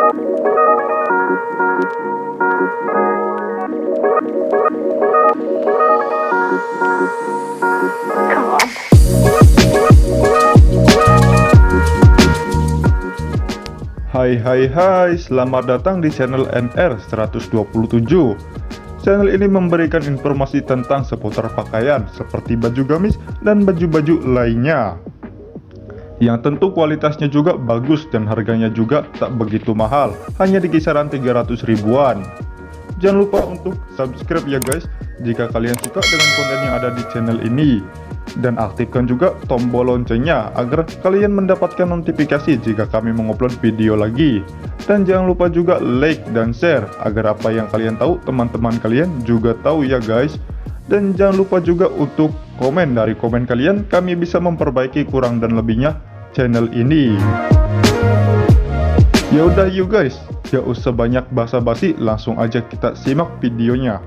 Hai, selamat datang di channel NR 127. Channel ini memberikan informasi tentang seputar pakaian seperti baju gamis dan baju-baju lainnya, yang tentu kualitasnya juga bagus dan harganya juga tak begitu mahal, hanya di kisaran 300 ribuan. Jangan lupa untuk subscribe ya guys jika kalian suka dengan konten yang ada di channel ini, dan aktifkan juga tombol loncengnya agar kalian mendapatkan notifikasi jika kami mengupload video lagi. Dan jangan lupa juga like dan share agar apa yang kalian tahu teman-teman kalian juga tahu ya guys. Dan jangan lupa juga untuk komen, dari komen kalian kami bisa memperbaiki kurang dan lebihnya channel ini. Ya udah yuk guys, gak usah banyak basa-basi, langsung aja kita simak videonya.